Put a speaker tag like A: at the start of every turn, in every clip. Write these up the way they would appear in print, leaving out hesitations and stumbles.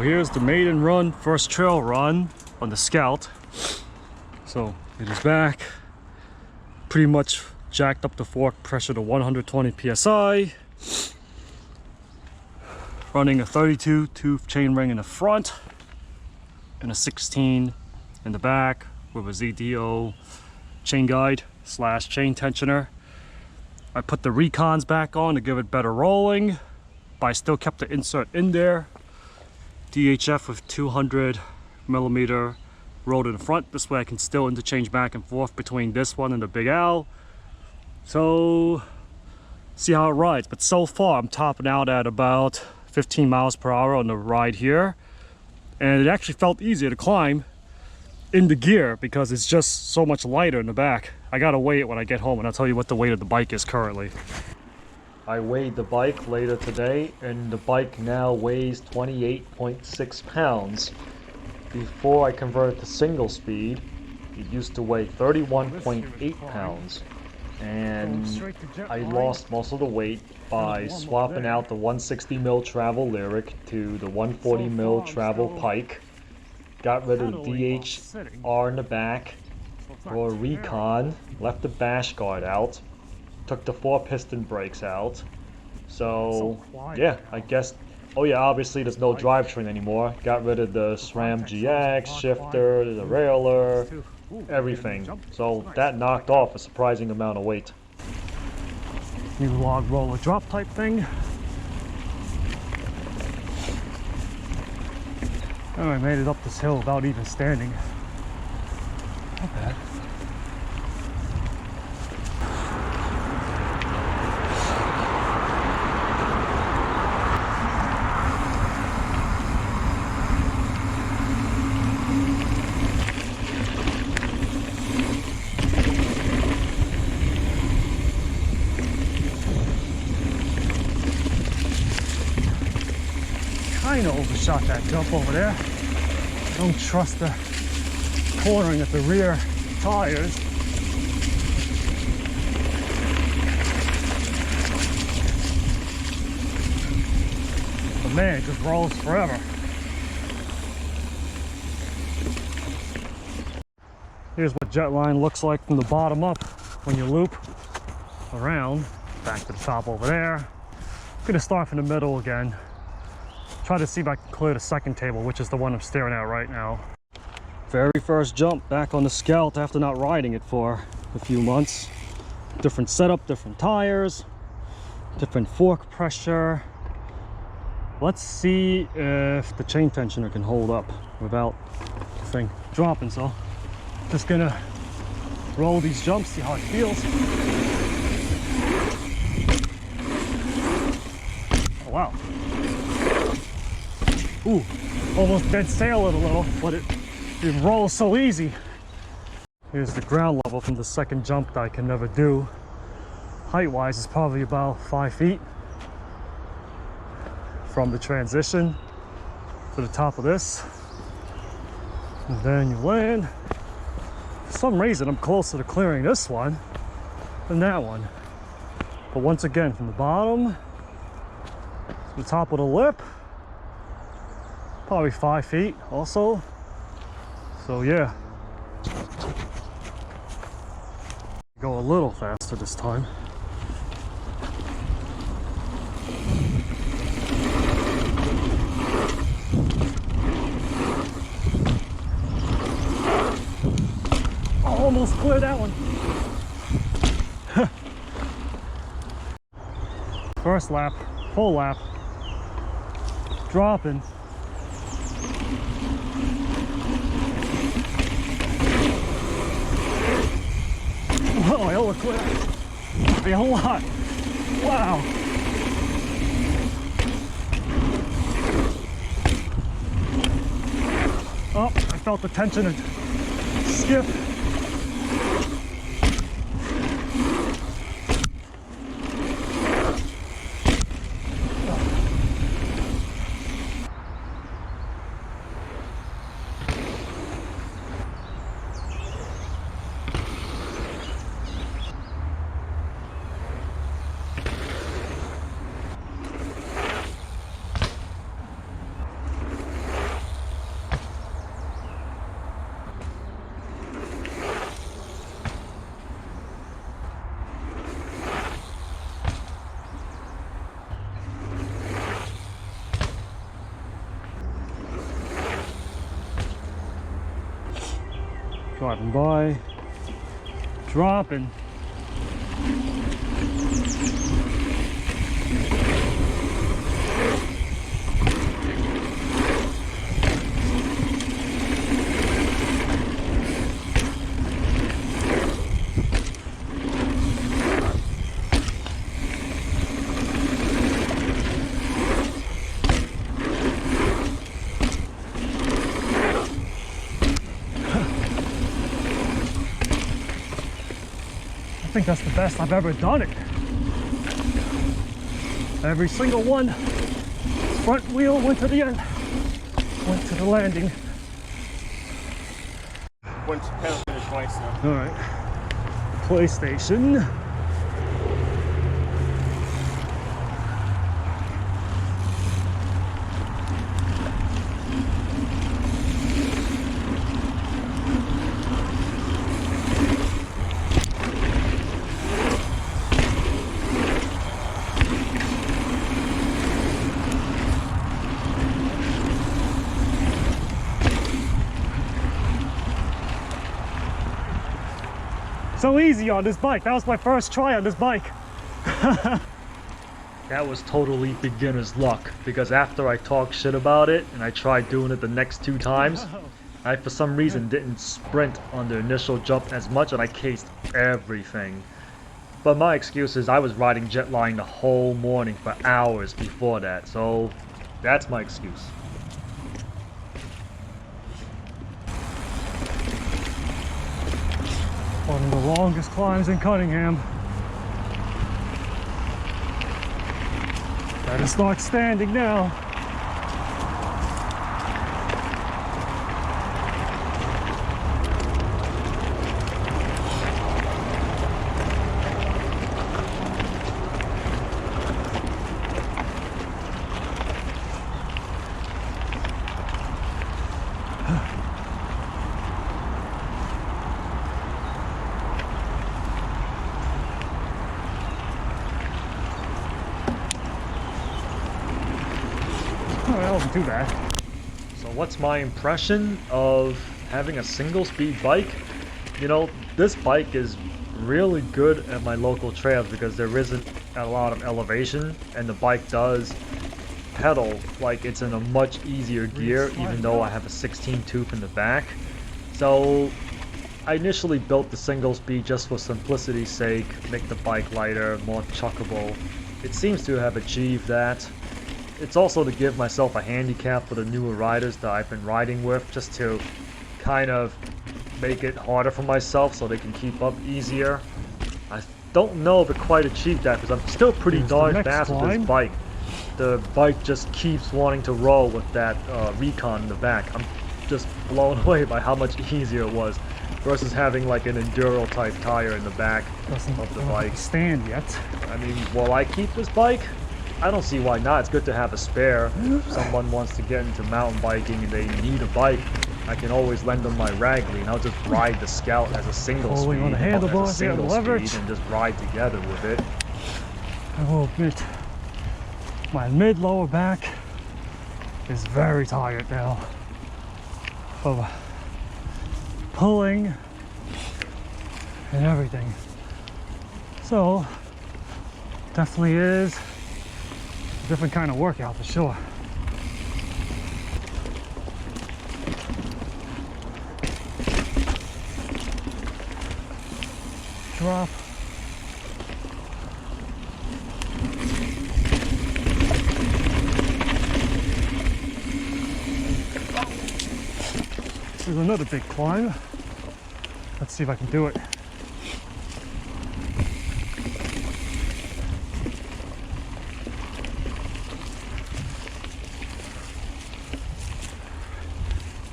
A: So here's the maiden run, first trail run on the Scout. So it is back. Pretty much jacked up the fork pressure to 120 psi. Running a 32 tooth chain ring in the front and a 16 in the back with a ZDO chain guide / chain tensioner. I put the recons back on to give it better rolling, but I still kept the insert in there. DHF with 200mm rolled in the front. This way I can still interchange back and forth between this one and the Big Al. So see how it rides. But so far I'm topping out at about 15 miles per hour on the ride here, and it actually felt easier to climb in the gear because it's just so much lighter in the back. I gotta weigh it when I get home and I'll tell you what the weight of the bike is currently. I weighed the bike later today and the bike now weighs 28.6 pounds. Before I converted to single speed, it used to weigh 31.8 pounds. And I lost most of the weight by swapping out the 160mm travel Lyric to the 140mm travel Pike. Got rid of the DHR in the back for a recon, left the bash guard out, took the 4-piston brakes out. So yeah, I guess, oh yeah, obviously there's no drivetrain anymore. Got rid of the SRAM GX, shifter, the railer, everything. So that knocked off a surprising amount of weight. New log roller drop type thing. Oh, I made it up this hill without even standing. Not bad. Kind of overshot that jump over there. Don't trust the cornering at the rear tires. But man, it just rolls forever. Here's what Jetline looks like from the bottom up when you loop around. Back to the top over there. I'm gonna start from the middle again. Try to see if I can clear the second table, which is the one I'm staring at right now. Very first jump back on the Scout after not riding it for a few months. Different setup, different tires, different fork pressure. Let's see if the chain tensioner can hold up without the thing dropping. So just gonna roll these jumps, see how it feels. Oh wow. Ooh, almost dead sail it a little, but it rolls so easy. Here's the ground level from the second jump that I can never do. Height-wise, it's probably about 5 feet from the transition to the top of this. And then you land. For some reason, I'm closer to clearing this one than that one. But once again, from the bottom to the top of the lip, probably 5 feet also. So yeah, go a little faster this time. Almost cleared that one. First lap, full lap, dropping. Oh, I overcleared a lot. Wow. Oh, I felt the tension and skip. driving by, dropping. I think that's the best I've ever done it. Every single one. Front wheel went to the end. Went to the landing.
B: Went to pedal finish twice now.
A: All right. PlayStation. So easy on this bike. That was my first try on this bike. That was totally beginner's luck, because after I talked shit about it and I tried doing it the next 2 times, I for some reason didn't sprint on the initial jump as much and I cased everything. But my excuse is I was riding jetline the whole morning for hours before that, so that's my excuse. One of the longest climbs in Cunningham. Gotta start standing now. That wasn't too bad. So what's my impression of having a single speed bike? You know, this bike is really good at my local trails because there isn't a lot of elevation and the bike does pedal like it's in a much easier gear, even though I have a 16 tooth in the back. So I initially built the single speed just for simplicity's sake, make the bike lighter, more chuckable. It seems to have achieved that. It's also to give myself a handicap for the newer riders that I've been riding with, just to kind of make it harder for myself so they can keep up easier. I don't know if it quite achieved that because I'm still pretty darn fast with this bike. The bike just keeps wanting to roll with that Recon in the back. I'm just blown away by how much easier it was versus having like an enduro type tire in the back of the bike. Stand yet? I mean, will I keep this bike? I don't see why not. It's good to have a spare. If someone wants to get into mountain biking and they need a bike, I can always lend them my Ragley and I'll just ride the Scout as a single speed, on the handlebars,
B: as a single
A: leverage,
B: speed and just ride together with it.
A: I will admit, my mid-lower back is very tired now of pulling and everything. So, definitely is a different kind of workout for sure. Drop. This is another big climb. Let's see if I can do it.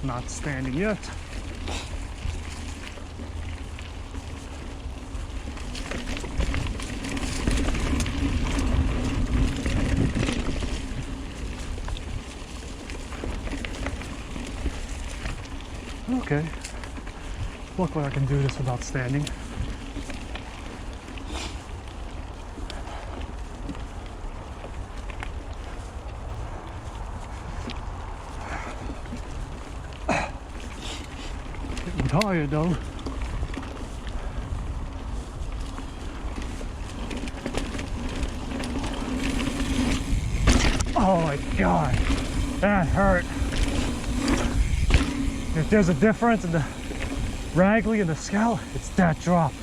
A: Not standing yet. Okay, look like I can do this without standing. Getting tired though. Oh my god, that hurt. If there's a difference in the Wrangler and the Scout, it's that drop.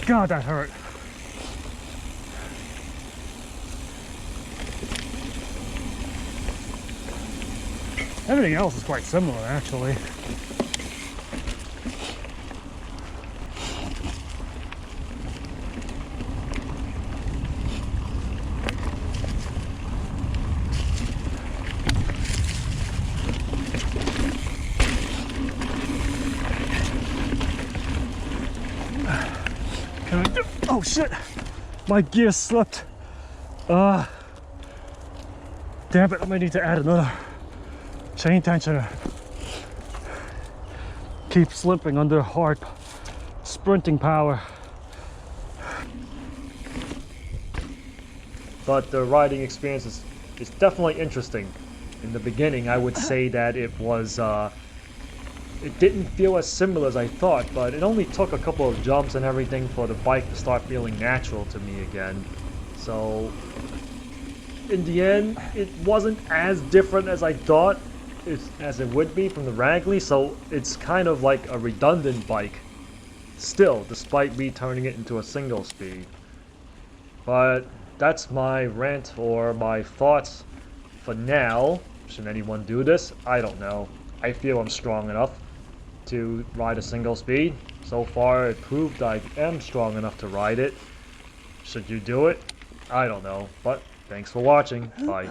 A: God, that hurt. Everything else is quite similar, actually. Oh shit! My gear slipped. Damn it, I might need to add another chain tensioner. Keep slipping under hard sprinting power. But the riding experience is definitely interesting. In the beginning, I would say that it was it didn't feel as similar as I thought, but it only took a couple of jumps and everything for the bike to start feeling natural to me again. So in the end, it wasn't as different as I thought as it would be from the Wrangler, so it's kind of like a redundant bike still, despite me turning it into a single speed. But that's my rant or my thoughts for now. Should anyone do this? I don't know. I feel I'm strong enough to ride a single speed. So far it proved I am strong enough to ride it. Should you do it? I don't know, but thanks for watching. Bye.